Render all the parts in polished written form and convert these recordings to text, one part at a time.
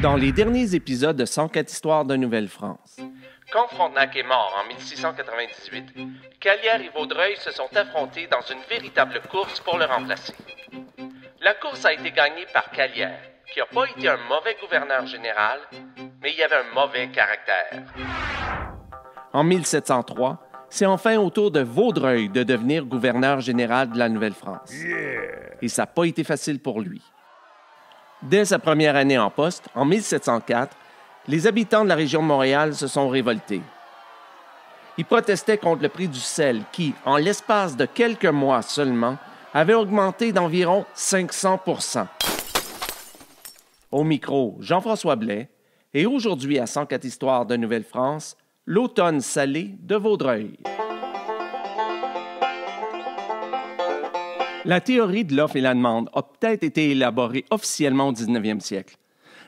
Dans les derniers épisodes de 104 histoires de Nouvelle-France, quand Frontenac est mort en 1698, Callieres et Vaudreuil se sont affrontés dans une véritable course pour le remplacer. La course a été gagnée par Callieres, qui n'a pas été un mauvais gouverneur général, mais il avait un mauvais caractère. En 1703, c'est enfin au tour de Vaudreuil de devenir gouverneur général de la Nouvelle-France. Et ça n'a pas été facile pour lui. Dès sa première année en poste, en 1704, les habitants de la région de Montréal se sont révoltés. Ils protestaient contre le prix du sel qui, en l'espace de quelques mois seulement, avait augmenté d'environ 500 %. Au micro, Jean-François Blais, et aujourd'hui à 104 histoires de Nouvelle-France, l'automne salé de Vaudreuil. La théorie de l'offre et la demande a peut-être été élaborée officiellement au 19e siècle.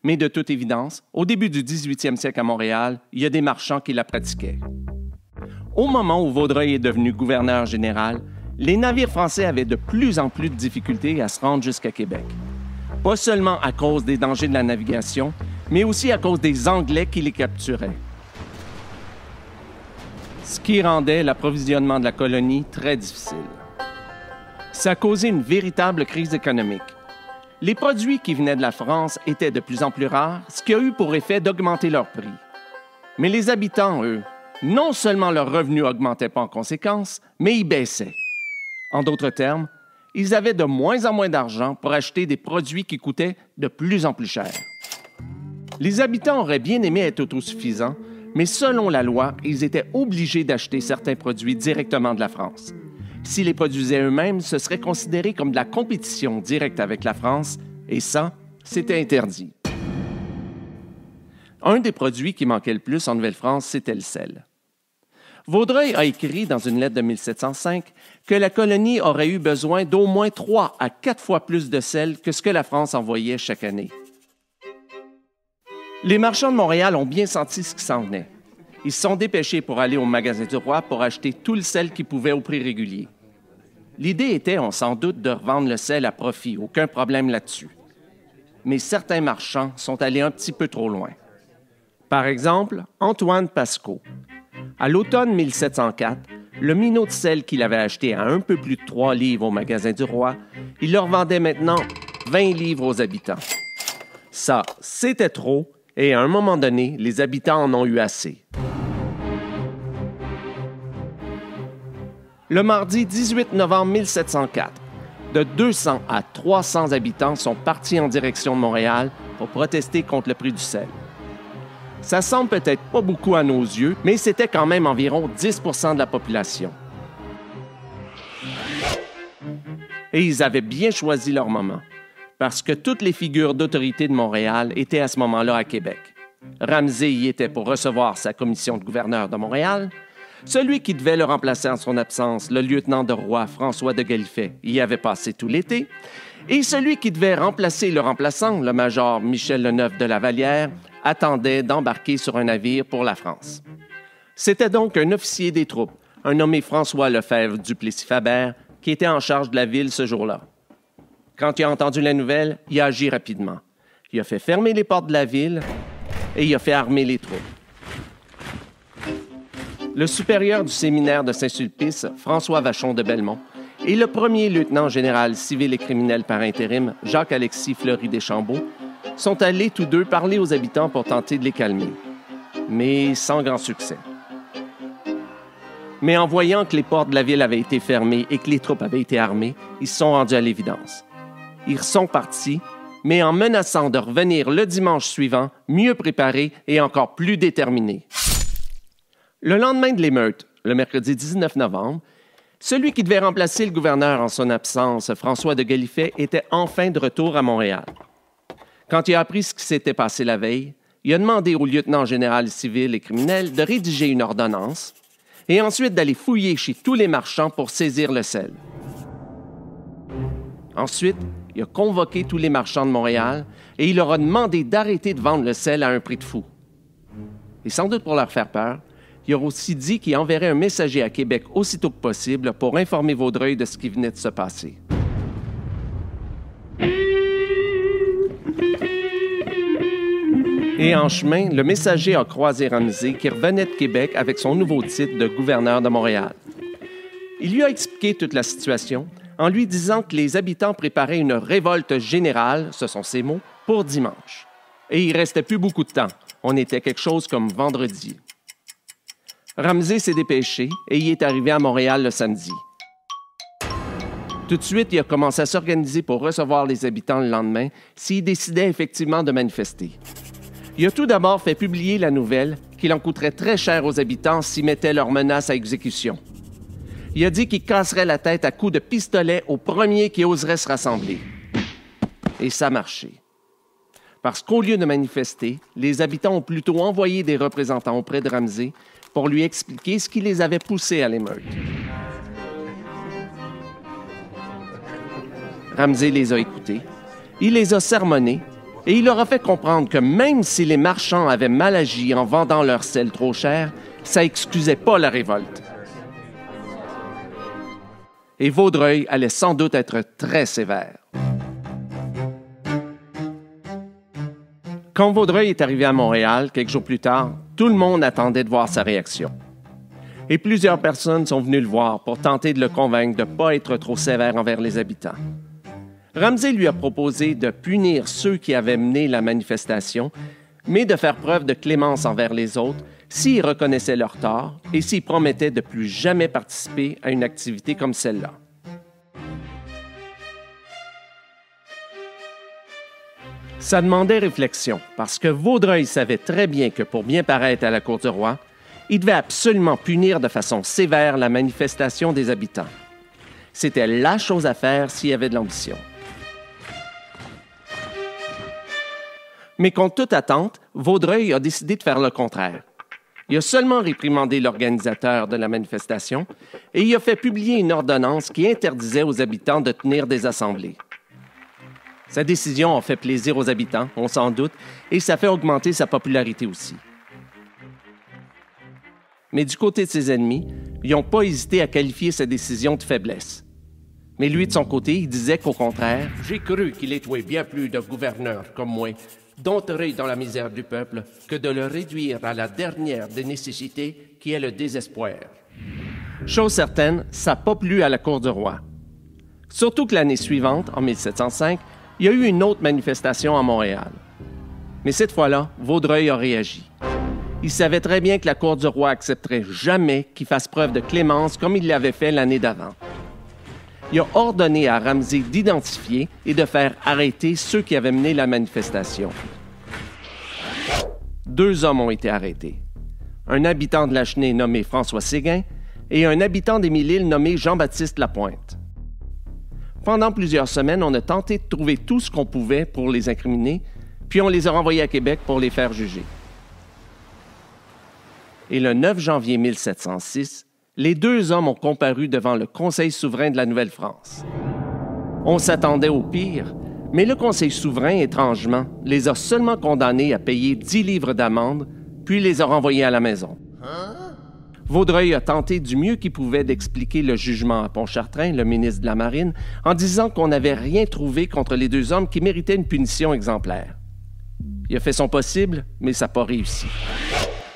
Mais de toute évidence, au début du 18e siècle à Montréal, il y a des marchands qui la pratiquaient. Au moment où Vaudreuil est devenu gouverneur général, les navires français avaient de plus en plus de difficultés à se rendre jusqu'à Québec. Pas seulement à cause des dangers de la navigation, mais aussi à cause des Anglais qui les capturaient. Ce qui rendait l'approvisionnement de la colonie très difficile. Ça a causé une véritable crise économique. Les produits qui venaient de la France étaient de plus en plus rares, ce qui a eu pour effet d'augmenter leur prix. Mais les habitants, eux, non seulement leurs revenus n'augmentaient pas en conséquence, mais ils baissaient. En d'autres termes, ils avaient de moins en moins d'argent pour acheter des produits qui coûtaient de plus en plus cher. Les habitants auraient bien aimé être autosuffisants, mais selon la loi, ils étaient obligés d'acheter certains produits directement de la France. S'ils les produisaient eux-mêmes, ce serait considéré comme de la compétition directe avec la France, et ça, c'était interdit. Un des produits qui manquait le plus en Nouvelle-France, c'était le sel. Vaudreuil a écrit dans une lettre de 1705 que la colonie aurait eu besoin d'au moins 3 à 4 fois plus de sel que ce que la France envoyait chaque année. Les marchands de Montréal ont bien senti ce qui s'en venait. Ils se sont dépêchés pour aller au magasin du roi pour acheter tout le sel qu'ils pouvaient au prix régulier. L'idée était, on s'en doute, de revendre le sel à profit, aucun problème là-dessus. Mais certains marchands sont allés un petit peu trop loin. Par exemple, Antoine Pascot. À l'automne 1704, le minot de sel qu'il avait acheté à un peu plus de 3 livres au magasin du roi, il leur vendait maintenant 20 livres aux habitants. Ça, c'était trop, et à un moment donné, les habitants en ont eu assez. Le mardi 18 novembre 1704, de 200 à 300 habitants sont partis en direction de Montréal pour protester contre le prix du sel. Ça semble peut-être pas beaucoup à nos yeux, mais c'était quand même environ 10 % de la population. Et ils avaient bien choisi leur moment, parce que toutes les figures d'autorité de Montréal étaient à ce moment-là à Québec. Ramsay y était pour recevoir sa commission de gouverneur de Montréal. Celui qui devait le remplacer en son absence, le lieutenant de roi François de Galifet, y avait passé tout l'été. Et celui qui devait remplacer le remplaçant, le major Michel Leneuf de Lavallière, attendait d'embarquer sur un navire pour la France. C'était donc un officier des troupes, un nommé François Lefebvre Duplessis-Fabert, qui était en charge de la ville ce jour-là. Quand il a entendu la nouvelle, il a agi rapidement. Il a fait fermer les portes de la ville et il a fait armer les troupes. Le supérieur du séminaire de Saint-Sulpice, François Vachon de Belmont, et le premier lieutenant général civil et criminel par intérim, Jacques-Alexis Fleury-Deschambault, sont allés tous deux parler aux habitants pour tenter de les calmer, mais sans grand succès. Mais en voyant que les portes de la ville avaient été fermées et que les troupes avaient été armées, ils se sont rendus à l'évidence. Ils sont partis, mais en menaçant de revenir le dimanche suivant, mieux préparés et encore plus déterminés. Le lendemain de l'émeute, le mercredi 19 novembre, celui qui devait remplacer le gouverneur en son absence, François de Galifet, était enfin de retour à Montréal. Quand il a appris ce qui s'était passé la veille, il a demandé au lieutenant général civil et criminel de rédiger une ordonnance et ensuite d'aller fouiller chez tous les marchands pour saisir le sel. Ensuite, il a convoqué tous les marchands de Montréal et il leur a demandé d'arrêter de vendre le sel à un prix de fou. Et sans doute pour leur faire peur, il a aussi dit qu'il enverrait un messager à Québec aussitôt que possible pour informer Vaudreuil de ce qui venait de se passer. Et en chemin, le messager a croisé Ramsay qui revenait de Québec avec son nouveau titre de gouverneur de Montréal. Il lui a expliqué toute la situation en lui disant que les habitants préparaient une révolte générale, ce sont ses mots, pour dimanche. Et il restait plus beaucoup de temps. On était quelque chose comme vendredi. Ramsay s'est dépêché et il est arrivé à Montréal le samedi. Tout de suite, il a commencé à s'organiser pour recevoir les habitants le lendemain s'ils décidaient effectivement de manifester. Il a tout d'abord fait publier la nouvelle qu'il en coûterait très cher aux habitants s'ils mettaient leurs menaces à exécution. Il a dit qu'il casserait la tête à coups de pistolet au premier qui oserait se rassembler. Et ça a marché. Parce qu'au lieu de manifester, les habitants ont plutôt envoyé des représentants auprès de Ramsay pour lui expliquer ce qui les avait poussés à l'émeute. Ramsay les a écoutés, il les a sermonnés et il leur a fait comprendre que même si les marchands avaient mal agi en vendant leur sel trop cher, ça excusait pas la révolte. Et Vaudreuil allait sans doute être très sévère. Quand Vaudreuil est arrivé à Montréal, quelques jours plus tard, tout le monde attendait de voir sa réaction. Et plusieurs personnes sont venues le voir pour tenter de le convaincre de ne pas être trop sévère envers les habitants. Ramsay lui a proposé de punir ceux qui avaient mené la manifestation, mais de faire preuve de clémence envers les autres s'ils reconnaissaient leur tort et s'ils promettaient de plus jamais participer à une activité comme celle-là. Ça demandait réflexion, parce que Vaudreuil savait très bien que pour bien paraître à la cour du roi, il devait absolument punir de façon sévère la manifestation des habitants. C'était la chose à faire s'il y avait de l'ambition. Mais contre toute attente, Vaudreuil a décidé de faire le contraire. Il a seulement réprimandé l'organisateur de la manifestation et il a fait publier une ordonnance qui interdisait aux habitants de tenir des assemblées. Sa décision a fait plaisir aux habitants, on s'en doute, et ça fait augmenter sa popularité aussi. Mais du côté de ses ennemis, ils n'ont pas hésité à qualifier sa décision de faiblesse. Mais lui, de son côté, il disait qu'au contraire, « J'ai cru qu'il était bien plus de gouverneurs comme moi, dompterait dans la misère du peuple, que de le réduire à la dernière des nécessités qui est le désespoir. » Chose certaine, ça n'a pas plu à la cour du roi. Surtout que l'année suivante, en 1705, il y a eu une autre manifestation à Montréal. Mais cette fois-là, Vaudreuil a réagi. Il savait très bien que la cour du roi accepterait jamais qu'il fasse preuve de clémence comme il l'avait fait l'année d'avant. Il a ordonné à Ramsay d'identifier et de faire arrêter ceux qui avaient mené la manifestation. 2 hommes ont été arrêtés. Un habitant de Lachenay nommé François Séguin et un habitant d'Émile-Île nommé Jean-Baptiste Lapointe. Pendant plusieurs semaines, on a tenté de trouver tout ce qu'on pouvait pour les incriminer, puis on les a renvoyés à Québec pour les faire juger. Et le 9 janvier 1706, les 2 hommes ont comparu devant le Conseil souverain de la Nouvelle-France. On s'attendait au pire, mais le Conseil souverain, étrangement, les a seulement condamnés à payer 10 livres d'amende, puis les a renvoyés à la maison. Vaudreuil a tenté du mieux qu'il pouvait d'expliquer le jugement à Pontchartrain, le ministre de la Marine, en disant qu'on n'avait rien trouvé contre les 2 hommes qui méritaient une punition exemplaire. Il a fait son possible, mais ça n'a pas réussi.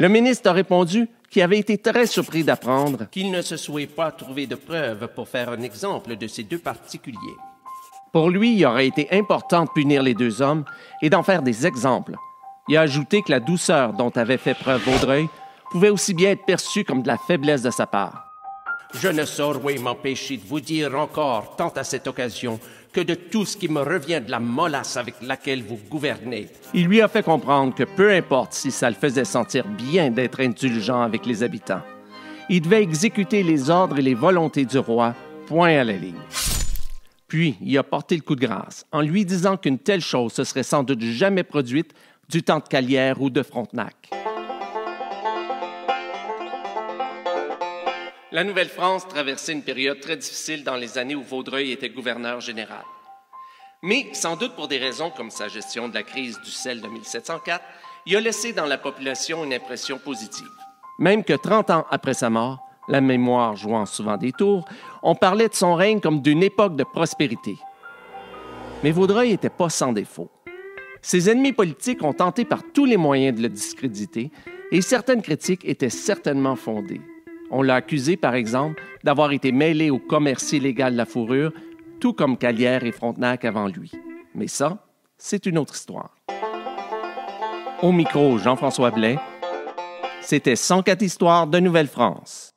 Le ministre a répondu qu'il avait été très surpris d'apprendre qu'il ne se souhaitait pas trouver de preuves pour faire un exemple de ces 2 particuliers. Pour lui, il aurait été important de punir les 2 hommes et d'en faire des exemples. Il a ajouté que la douceur dont avait fait preuve Vaudreuil pouvait aussi bien être perçue comme de la faiblesse de sa part. « Je ne saurais m'empêcher de vous dire encore, tant à cette occasion, que de tout ce qui me revient de la mollasse avec laquelle vous gouvernez. » Il lui a fait comprendre que peu importe si ça le faisait sentir bien d'être indulgent avec les habitants, il devait exécuter les ordres et les volontés du roi, point à la ligne. Puis, il a porté le coup de grâce, en lui disant qu'une telle chose se serait sans doute jamais produite du temps de Calière ou de Frontenac. La Nouvelle-France traversait une période très difficile dans les années où Vaudreuil était gouverneur général. Mais, sans doute pour des raisons comme sa gestion de la crise du sel de 1704, il a laissé dans la population une impression positive. Même que 30 ans après sa mort, la mémoire jouant souvent des tours, on parlait de son règne comme d'une époque de prospérité. Mais Vaudreuil n'était pas sans défaut. Ses ennemis politiques ont tenté par tous les moyens de le discréditer et certaines critiques étaient certainement fondées. On l'a accusé, par exemple, d'avoir été mêlé au commerce illégal de la fourrure, tout comme Calière et Frontenac avant lui. Mais ça, c'est une autre histoire. Au micro, Jean-François Blais, c'était 104 histoires de Nouvelle-France.